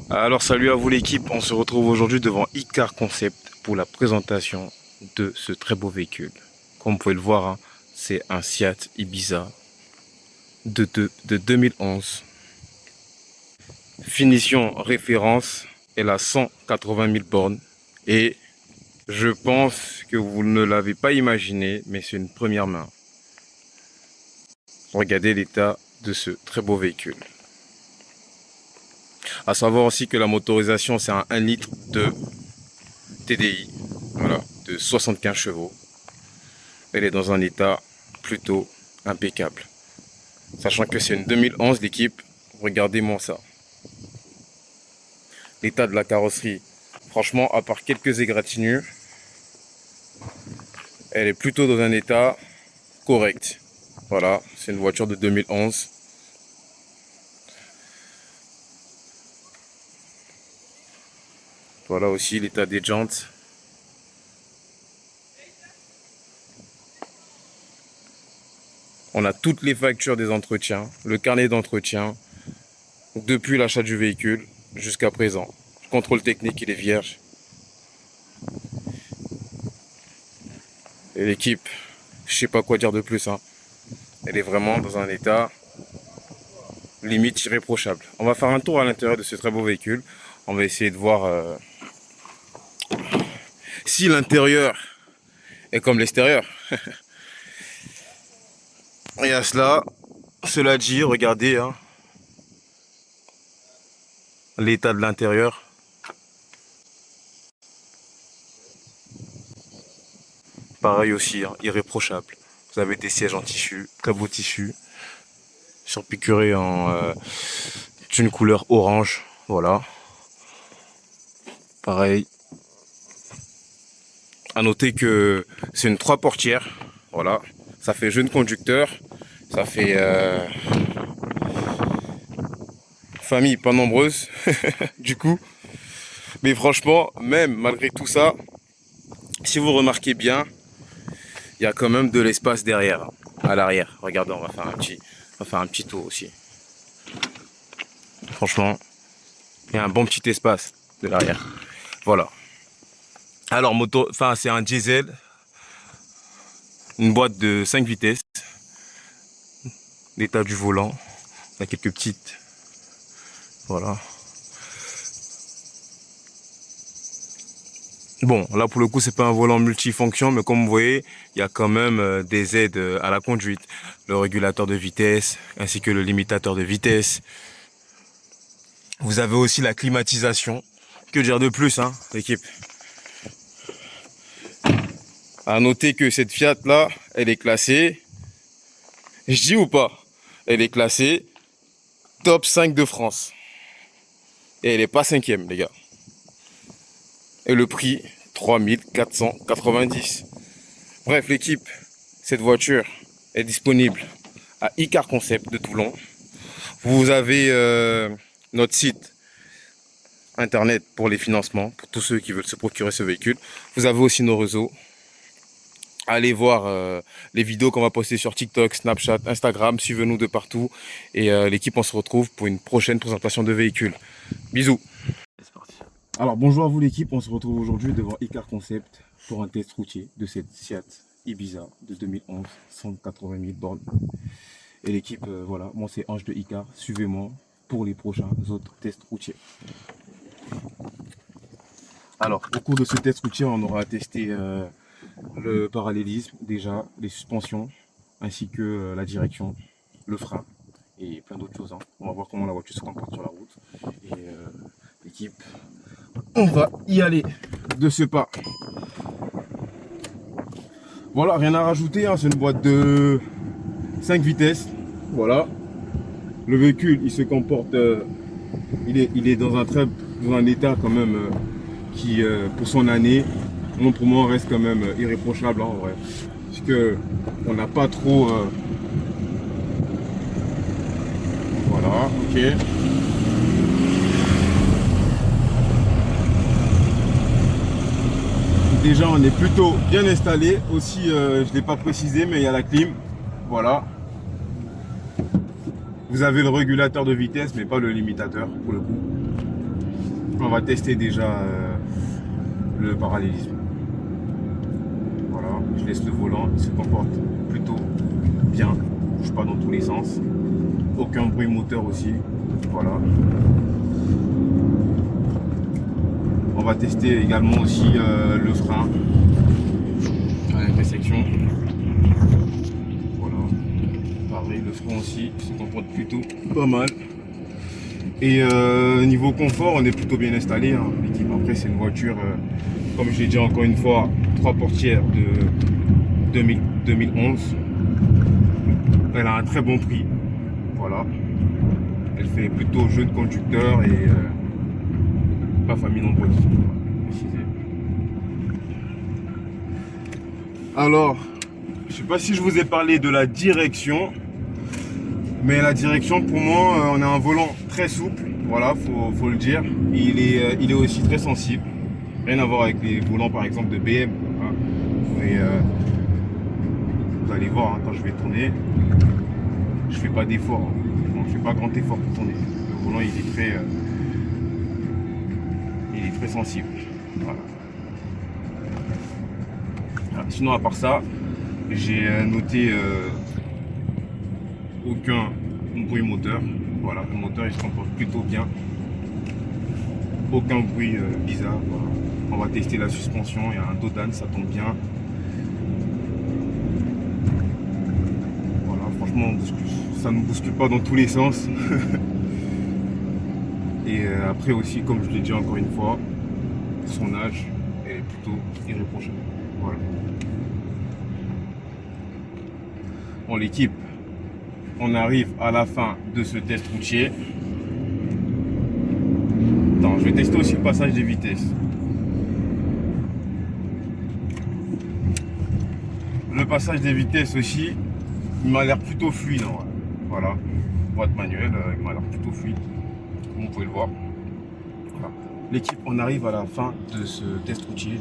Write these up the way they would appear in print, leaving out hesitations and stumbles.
Alors salut à vous l'équipe, on se retrouve aujourd'hui devant Icar Concept pour la présentation de ce très beau véhicule. Comme vous pouvez le voir, hein, c'est un Seat Ibiza de 2011. Finition référence, elle a 180 000 bornes et je pense que vous ne l'avez pas imaginé, mais c'est une première main. Regardez l'état de ce très beau véhicule. À savoir aussi que la motorisation c'est un 1 litre de TDI, voilà, de 75 chevaux. Elle est dans un état plutôt impeccable. Sachant que c'est une 2011 l'équipe, regardez-moi ça. L'état de la carrosserie, franchement, à part quelques égratignures, elle est plutôt dans un état correct. Voilà, c'est une voiture de 2011. Voilà aussi l'état des jantes. On a toutes les factures des entretiens, le carnet d'entretien, depuis l'achat du véhicule jusqu'à présent. Le contrôle technique, il est vierge. Et l'équipe, je sais pas quoi dire de plus, hein. Elle est vraiment dans un état limite irréprochable. On va faire un tour à l'intérieur de ce très beau véhicule. On va essayer de voir si l'intérieur est comme l'extérieur. Et à cela dit, regardez hein, l'état de l'intérieur. Pareil aussi, hein, irréprochable. Vous avez des sièges en tissu, très beau tissu, surpiqûré en d'une couleur orange. Voilà. Pareil. À noter que c'est une 3 portières. Voilà. Ça fait jeune conducteur. Ça fait famille pas nombreuse. Du coup. Mais franchement, même malgré tout ça, si vous remarquez bien, il y a quand même de l'espace derrière, à l'arrière. Regardez, on va faire un petit tour aussi. Franchement, il y a un bon petit espace de l'arrière. Voilà. Alors, c'est un diesel, une boîte de 5 vitesses. L'état du volant, il y a quelques petites. Voilà. Bon, là pour le coup, c'est pas un volant multifonction, mais comme vous voyez, il y a quand même des aides à la conduite. Le régulateur de vitesse, ainsi que le limitateur de vitesse. Vous avez aussi la climatisation. Que dire de plus, hein, l'équipe? À noter que cette Fiat là, elle est classée, je dis ou pas? Elle est classée top 5 de France. Et elle n'est pas cinquième, les gars. Et le prix, 3490. Bref, l'équipe, cette voiture est disponible à Icar Concept de Toulon. Vous avez notre site internet pour les financements, pour tous ceux qui veulent se procurer ce véhicule. Vous avez aussi nos réseaux. Allez voir les vidéos qu'on va poster sur TikTok, Snapchat, Instagram. Suivez-nous de partout. Et l'équipe, on se retrouve pour une prochaine présentation de véhicule. Bisous. C'est parti. Alors bonjour à vous l'équipe, on se retrouve aujourd'hui devant Icar Concept pour un test routier de cette Seat Ibiza de 2011, 180 000 bornes. Et l'équipe, voilà, moi c'est Ange de Icar, suivez-moi pour les prochains autres tests routiers. Alors au cours de ce test routier, on aura testé le parallélisme, déjà les suspensions, ainsi que la direction, le frein et plein d'autres choses. Hein. On va voir comment la voiture se comporte sur la route. Et l'équipe, on va y aller de ce pas. Voilà, rien à rajouter, hein, c'est une boîte de 5 vitesses. Voilà. Le véhicule, il se comporte, il est dans un état quand même qui, pour son année, pour moi, reste quand même irréprochable hein, en vrai. Parce que on n'a pas trop. Voilà, ok. Déjà, on est plutôt bien installé. Aussi, je ne l'ai pas précisé, mais il y a la clim. Voilà. Vous avez le régulateur de vitesse, mais pas le limitateur pour le coup. On va tester déjà le parallélisme. Voilà, je laisse le volant, il se comporte plutôt bien, il ne bouge pas dans tous les sens. Aucun bruit moteur aussi. Voilà. On va tester également aussi le frein à l'intersection. Voilà. Pareil, le frein aussi se comporte plutôt pas mal. Et niveau confort, on est plutôt bien installé. Hein, l'équipe. Après, c'est une voiture, comme je l'ai dit encore une fois, 3 portières de 2011. Elle a un très bon prix. Voilà. Elle fait plutôt jeune conducteur et pas famille nombreuse. Alors, je sais pas si je vous ai parlé de la direction. Mais la direction, pour moi, on a un volant très souple, voilà, faut le dire. Il est aussi très sensible. Rien à voir avec les volants, par exemple, de BM. Hein. Vous allez voir, hein, quand je vais tourner, je fais pas d'effort. Hein. Je fais pas grand effort pour tourner. Le volant, il est très sensible. Voilà. Sinon, à part ça, j'ai noté aucun bruit moteur. Voilà, le moteur il se comporte plutôt bien. Aucun bruit bizarre. Voilà. On va tester la suspension. Il y a un dos d'âne, ça tombe bien. Voilà, franchement, ça ne bouscule pas dans tous les sens. Et après aussi, comme je l'ai dit encore une fois, son âge est plutôt irréprochable. Voilà. Bon, l'équipe, on arrive à la fin de ce test routier. Attends, je vais tester aussi le passage des vitesses. Le passage des vitesses aussi, il m'a l'air plutôt fluide. Hein, voilà, boîte manuelle, il m'a l'air plutôt fluide, comme vous pouvez le voir. Voilà. L'équipe, on arrive à la fin de ce test routier.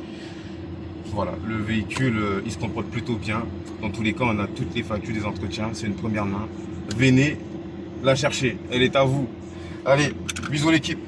Voilà, le véhicule, il se comporte plutôt bien. Dans tous les cas, on a toutes les factures des entretiens. C'est une première main. Venez la chercher. Elle est à vous. Allez, bisous l'équipe.